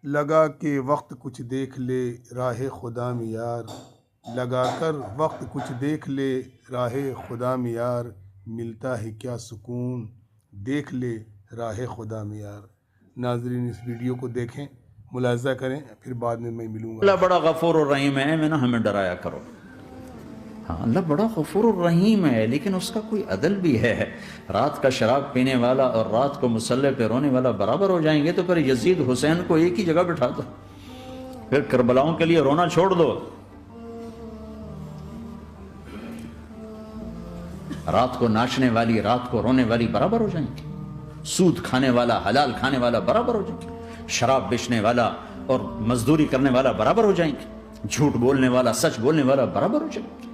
لگا کے وقت کچھ دیکھ لے راہ خدا میں یار، لگا کر وقت کچھ دیکھ لے راہ خدا میں یار، ملتا ہے کیا سکون دیکھ لے راہ خدا میں یار۔ ناظرین اس ویڈیو کو دیکھیں، ملاحظہ کریں، پھر بعد میں ملوں گا۔ اللہ بڑا غفور الرحیم ہے، میں نہ ہمیں ڈرایا کرو۔ ہاں اللہ بڑا غفور الرحیم ہے، لیکن اس کا کوئی عدل بھی ہے۔ رات کا شراب پینے والا اور رات کو مصلی پہ رونے والا برابر ہو جائیں گے تو پھر یزید حسین کو ایک ہی جگہ بٹھا دو، پھر کربلاؤں کے لیے رونا چھوڑ دو۔ رات کو ناچنے والی رات کو رونے والی برابر ہو جائیں گے، سود کھانے والا حلال کھانے والا برابر ہو جائیں گے، شراب بیچنے والا اور مزدوری کرنے والا برابر ہو جائیں گے، جھوٹ بولنے والا سچ بولنے والا برابر ہو جائیں گے۔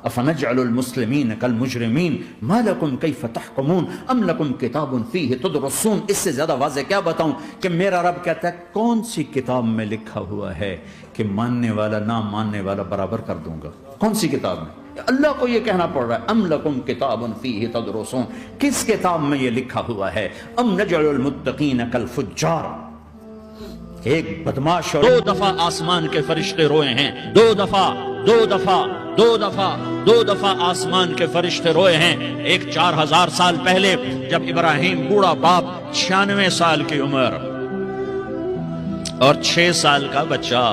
افنجعل المسلمین کالمجرمین ما لکم کیف تحکمون ام لکم کتاب فیہ تدرسون۔ اس سے زیادہ واضح کیا بتاؤں کہ میرا رب کہتا ہے کون سی کتاب میں لکھا ہوا ہے کہ ماننے والا نہ ماننے والا برابر کر دوں گا؟ کون سی کتاب میں؟ اللہ کو یہ کہنا پڑ رہا ہے ام لکم کتاب فیہ تدرسون، کس کتاب میں یہ لکھا ہوا ہے؟ ام نجعل المتقین کالفجار۔ ایک بدماش اور 2 دفعہ آسمان کے فرشتے روئے ہیں، 2 دفعہ آسمان کے فرشتے روئے ہیں۔ ایک 4000 سال پہلے جب ابراہیم بوڑھا باپ 96 سال کی عمر اور 6 سال کا بچہ،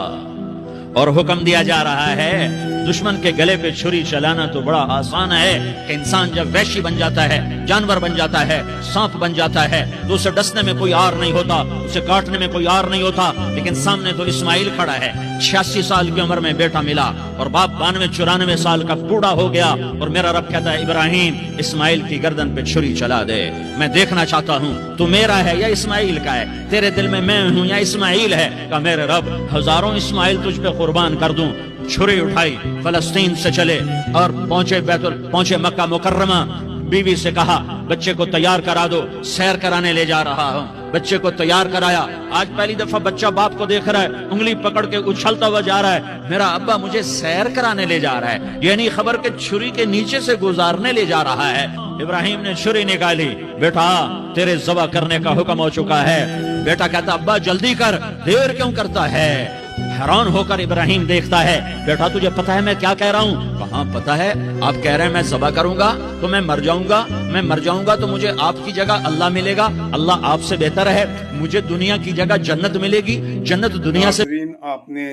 اور حکم دیا جا رہا ہے دشمن کے گلے پہ چھری چلانا تو بڑا آسان ہے کہ انسان جب وحشی بن جاتا ہے، جانور بن جاتا ہے، سانپ بن جاتا ہے تو اسے ڈسنے میں کوئی آر نہیں ہوتا، اسے کاٹنے میں کوئی آر نہیں ہوتا، لیکن سامنے تو اسماعیل کھڑا ہے، 86 سال کی عمر میں بیٹا ملا اور باپ 92-94 سال کا بوڑھا ہو گیا، اور میرا رب کہتا ہے ابراہیم اسماعیل کی گردن پہ چھری چلا دے، میں دیکھنا چاہتا ہوں تو میرا ہے یا اسماعیل کا ہے، تیرے دل میں میں ہوں یا اسماعیل ہے؟ کہا میرے رب ہزاروں اسماعیل تجھ پہ قربان کر دوں۔ چھری اٹھائی، فلسطین سے چلے اور پہنچے مکہ مکرمہ۔ بیوی سے کہا بچے کو تیار کرا دو، سیر کرانے لے جا رہا ہوں۔ بچے کو تیار کرایا، آج پہلی دفعہ بچہ باپ کو دیکھ رہا ہے، انگلی پکڑ کے اچھلتا ہوا جا رہا ہے، میرا ابا مجھے سیر کرانے لے جا رہا ہے، یعنی خبر کہ چھری کے نیچے سے گزارنے لے جا رہا ہے۔ ابراہیم نے چھری نکالی، بیٹا تیرے ذبح کرنے کا حکم ہو چکا ہے۔ بیٹا کہتا ابا جلدی کر، دیر کیوں کرتا ہے؟ حیران ہو کر ابراہیم دیکھتا ہے، بیٹا تجھے پتا ہے میں کیا کہہ رہا ہوں؟ کہاں پتا ہے، آپ کہہ رہے ہیں میں ذبح کروں گا تو میں مر جاؤں گا تو مجھے آپ کی جگہ اللہ ملے گا، اللہ آپ سے بہتر ہے، مجھے دنیا کی جگہ جنت ملے گی، جنت دنیا سے۔ ناظرین آپ نے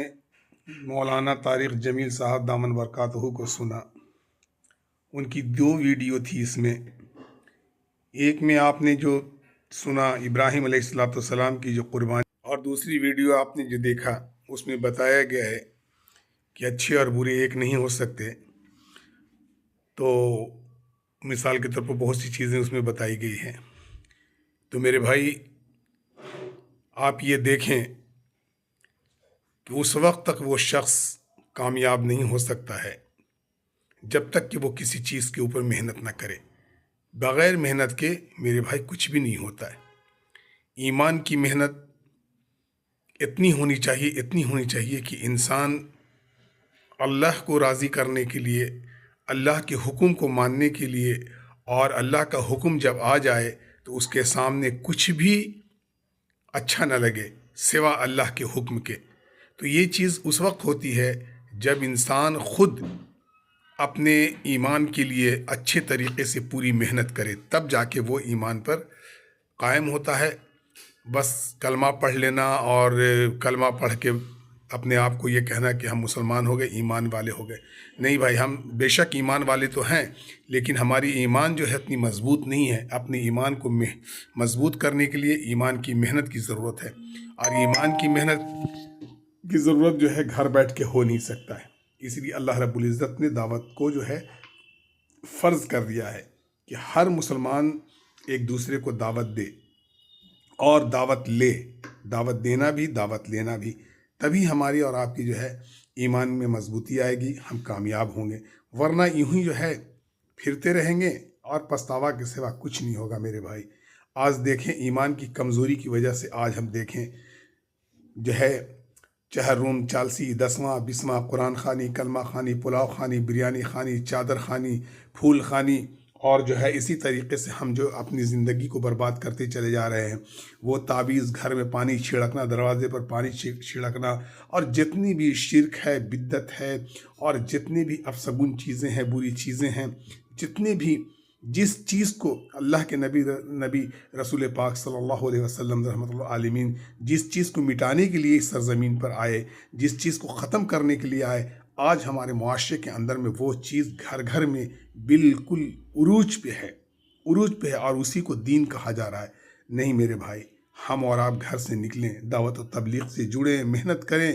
مولانا طارق جمیل صاحب دامن برکاتہ کو سنا، ان کی 2 ویڈیو تھی، اس میں ایک میں آپ نے جو سنا ابراہیم علیہ السلام کی جو قربانی، اور دوسری ویڈیو آپ نے جو دیکھا اس میں بتایا گیا ہے کہ اچھے اور برے ایک نہیں ہو سکتے، تو مثال کے طور پر بہت سی چیزیں اس میں بتائی گئی ہیں۔ تو میرے بھائی آپ یہ دیکھیں کہ اس وقت تک وہ شخص کامیاب نہیں ہو سکتا ہے جب تک کہ وہ کسی چیز کے اوپر محنت نہ کرے۔ بغیر محنت کے میرے بھائی کچھ بھی نہیں ہوتا ہے۔ ایمان کی محنت اتنی ہونی چاہیے کہ انسان اللہ کو راضی کرنے کے لیے، اللہ کے حکم کو ماننے کے لیے، اور اللہ کا حکم جب آ جائے تو اس کے سامنے کچھ بھی اچھا نہ لگے سوا اللہ کے حکم کے۔ تو یہ چیز اس وقت ہوتی ہے جب انسان خود اپنے ایمان کے لیے اچھے طریقے سے پوری محنت کرے، تب جا کے وہ ایمان پر قائم ہوتا ہے۔ بس کلمہ پڑھ لینا اور کلمہ پڑھ کے اپنے آپ کو یہ کہنا کہ ہم مسلمان ہو گئے، ایمان والے ہو گئے، نہیں بھائی، ہم بے شک ایمان والے تو ہیں، لیکن ہماری ایمان جو ہے اتنی مضبوط نہیں ہے۔ اپنے ایمان کو مضبوط کرنے کے لیے ایمان کی محنت کی ضرورت ہے، اور ایمان کی محنت کی ضرورت جو ہے گھر بیٹھ کے ہو نہیں سکتا ہے۔ اس لیے اللہ رب العزت نے دعوت کو جو ہے فرض کر دیا ہے کہ ہر مسلمان ایک دوسرے کو دعوت دے اور دعوت لے، دعوت دینا بھی دعوت لینا بھی، تبھی ہماری اور آپ کی جو ہے ایمان میں مضبوطی آئے گی، ہم کامیاب ہوں گے، ورنہ یوں ہی جو ہے پھرتے رہیں گے اور پچھتاوا کے سوا کچھ نہیں ہوگا میرے بھائی۔ آج دیکھیں ایمان کی کمزوری کی وجہ سے آج ہم دیکھیں جو ہے چہر روم چالسی 10واں 20واں قرآن خوانی، کلمہ خوانی، پلاؤ خوانی، بریانی خوانی، چادر خوانی، پھول خوانی، اور جو ہے اسی طریقے سے ہم جو اپنی زندگی کو برباد کرتے چلے جا رہے ہیں، وہ تعویذ، گھر میں پانی چھڑکنا، دروازے پر پانی چھڑکنا، اور جتنی بھی شرک ہے، بدعت ہے، اور جتنی بھی افسگن چیزیں ہیں، بری چیزیں ہیں، جتنے بھی جس چیز کو اللہ کے نبی رسول پاک صلی اللہ علیہ وسلم رحمۃ اللہ عالمین جس چیز کو مٹانے کے لیے اس سرزمین پر آئے، جس چیز کو ختم کرنے کے لیے آئے، آج ہمارے معاشرے کے اندر میں وہ چیز گھر گھر میں بالکل عروج پہ ہے اور اسی کو دین کہا جا رہا ہے۔ نہیں میرے بھائی، ہم اور آپ گھر سے نکلیں، دعوت و تبلیغ سے جڑیں، محنت کریں،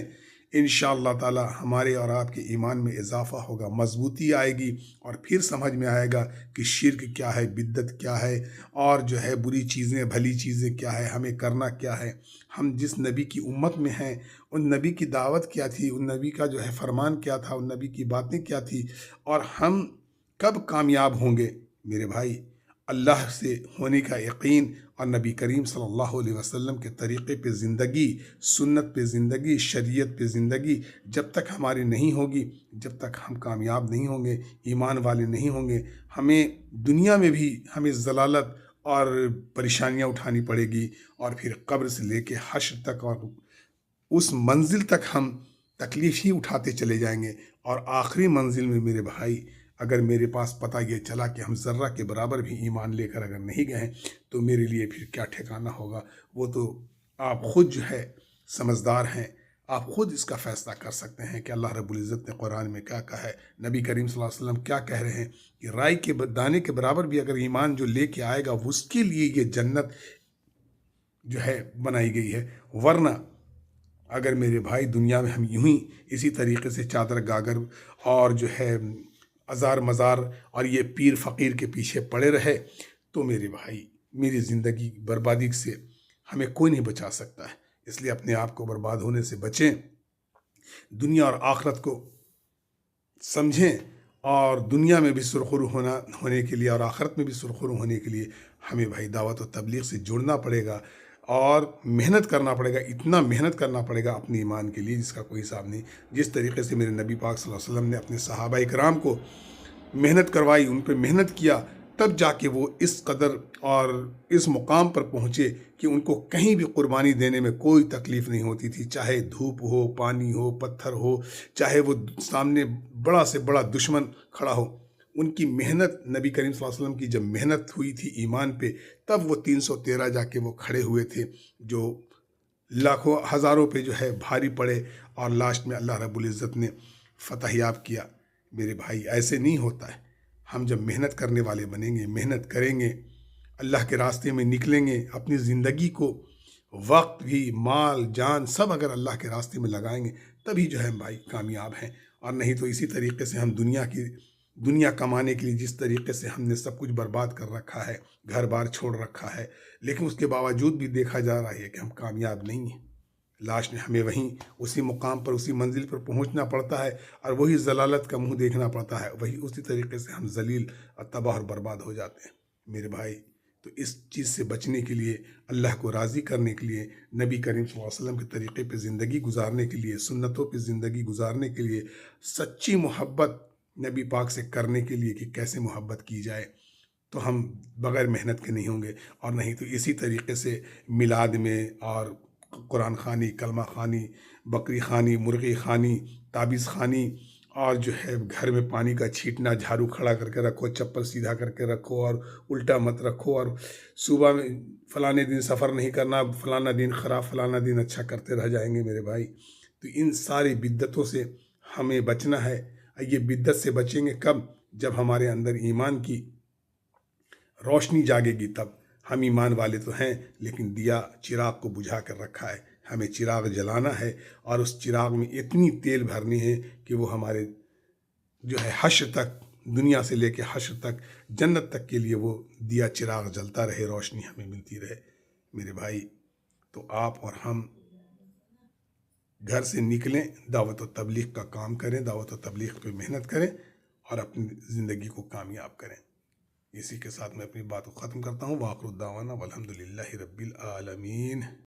انشاءاللہ تعالی ہمارے اور آپ کے ایمان میں اضافہ ہوگا، مضبوطی آئے گی، اور پھر سمجھ میں آئے گا کہ شرک کیا ہے، بدعت کیا ہے، اور جو ہے بری چیزیں، بھلی چیزیں کیا ہے، ہمیں کرنا کیا ہے۔ ہم جس نبی کی امت میں ہیں، ان نبی کی دعوت کیا تھی، ان نبی کا جو ہے فرمان کیا تھا، ان نبی کی باتیں کیا تھی، اور ہم کب کامیاب ہوں گے میرے بھائی؟ اللہ سے ہونے کا یقین اور نبی کریم صلی اللہ علیہ وسلم کے طریقے پہ زندگی، سنت پہ زندگی، شریعت پہ زندگی جب تک ہماری نہیں ہوگی، جب تک ہم کامیاب نہیں ہوں گے، ایمان والے نہیں ہوں گے، ہمیں دنیا میں بھی ہمیں ضلالت اور پریشانیاں اٹھانی پڑے گی، اور پھر قبر سے لے کے حشر تک اور اس منزل تک ہم تکلیف ہی اٹھاتے چلے جائیں گے، اور آخری منزل میں میرے بھائی اگر میرے پاس پتہ یہ چلا کہ ہم ذرہ کے برابر بھی ایمان لے کر اگر نہیں گئے تو میرے لیے پھر کیا ٹھکانہ ہوگا؟ وہ تو آپ خود جو ہے سمجھدار ہیں، آپ خود اس کا فیصلہ کر سکتے ہیں کہ اللہ رب العزت نے قرآن میں کیا کہا ہے، نبی کریم صلی اللہ علیہ وسلم کیا کہہ رہے ہیں کہ رائی کے دانے کے برابر بھی اگر ایمان جو لے کے آئے گا اس کے لیے یہ جنت جو ہے بنائی گئی ہے۔ ورنہ اگر میرے بھائی دنیا میں ہم یوں ہی اسی طریقے سے چادر گاگر اور جو ہے ازار مزار اور یہ پیر فقیر کے پیچھے پڑے رہے تو میرے بھائی میری زندگی بربادی سے ہمیں کوئی نہیں بچا سکتا ہے۔ اس لیے اپنے آپ کو برباد ہونے سے بچیں، دنیا اور آخرت کو سمجھیں، اور دنیا میں بھی سرخرو ہونے کے لیے اور آخرت میں بھی سرخرو ہونے کے لیے ہمیں بھائی دعوت و تبلیغ سے جڑنا پڑے گا، اور محنت کرنا پڑے گا، اتنا محنت کرنا پڑے گا اپنے ایمان کے لیے جس کا کوئی حساب نہیں۔ جس طریقے سے میرے نبی پاک صلی اللہ علیہ وسلم نے اپنے صحابہ کرام کو محنت کروائی، ان پہ محنت کیا، تب جا کے وہ اس قدر اور اس مقام پر پہنچے کہ ان کو کہیں بھی قربانی دینے میں کوئی تکلیف نہیں ہوتی تھی، چاہے دھوپ ہو، پانی ہو، پتھر ہو، چاہے وہ سامنے بڑا سے بڑا دشمن کھڑا ہو۔ ان کی محنت، نبی کریم صلی اللہ علیہ وسلم کی جب محنت ہوئی تھی ایمان پہ، تب وہ 313 جا کے وہ کھڑے ہوئے تھے، جو لاکھوں ہزاروں پہ جو ہے بھاری پڑے، اور لاسٹ میں اللہ رب العزت نے فتح یاب کیا۔ میرے بھائی ایسے نہیں ہوتا ہے، ہم جب محنت کرنے والے بنیں گے، محنت کریں گے، اللہ کے راستے میں نکلیں گے، اپنی زندگی کو، وقت بھی، مال جان سب اگر اللہ کے راستے میں لگائیں گے تبھی جو ہے بھائی کامیاب ہیں، اور نہیں تو اسی طریقے سے ہم دنیا کمانے کے لیے جس طریقے سے ہم نے سب کچھ برباد کر رکھا ہے، گھر بار چھوڑ رکھا ہے، لیکن اس کے باوجود بھی دیکھا جا رہا ہے کہ ہم کامیاب نہیں ہیں۔ لاسٹ میں ہمیں وہیں اسی مقام پر، اسی منزل پر پہنچنا پڑتا ہے، اور وہی ضلالت کا منہ دیکھنا پڑتا ہے، وہی اسی طریقے سے ہم ذلیل اور تباہ اور برباد ہو جاتے ہیں میرے بھائی۔ تو اس چیز سے بچنے کے لیے، اللہ کو راضی کرنے کے لیے، نبی کریم صلی اللہ علیہ وسلم کے طریقے پہ زندگی گزارنے کے لیے، سنتوں پہ زندگی گزارنے کے لیے، سچی محبت نبی پاک سے کرنے کے لیے کہ کیسے محبت کی جائے، تو ہم بغیر محنت کے نہیں ہوں گے، اور نہیں تو اسی طریقے سے میلاد میں اور قرآن خوانی، کلمہ خوانی، بکری خوانی، مرغی خوانی، تعویذ خوانی، اور جو ہے گھر میں پانی کا چھینٹنا، جھاڑو کھڑا کر کے رکھو، چپل سیدھا کر کے رکھو، اور الٹا مت رکھو، اور صبح میں فلانے دن سفر نہیں کرنا، فلانا دن خراب، فلانا دن اچھا کرتے رہ جائیں گے میرے بھائی۔ تو ان ساری بدعتوں سے ہمیں بچنا ہے۔ یہ بدعت سے بچیں گے کب؟ جب ہمارے اندر ایمان کی روشنی جاگے گی، تب ہم ایمان والے تو ہیں لیکن دیا چراغ کو بجھا کر رکھا ہے، ہمیں چراغ جلانا ہے، اور اس چراغ میں اتنی تیل بھرنی ہے کہ وہ ہمارے جو ہے حشر تک، دنیا سے لے کے حشر تک، جنت تک کے لیے وہ دیا چراغ جلتا رہے، روشنی ہمیں ملتی رہے میرے بھائی۔ تو آپ اور ہم گھر سے نکلیں، دعوت و تبلیغ کا کام کریں، دعوت و تبلیغ پہ محنت کریں، اور اپنی زندگی کو کامیاب کریں۔ اسی کے ساتھ میں اپنی بات کو ختم کرتا ہوں۔ وآخر الدعوانا والحمد للہ رب العالمین۔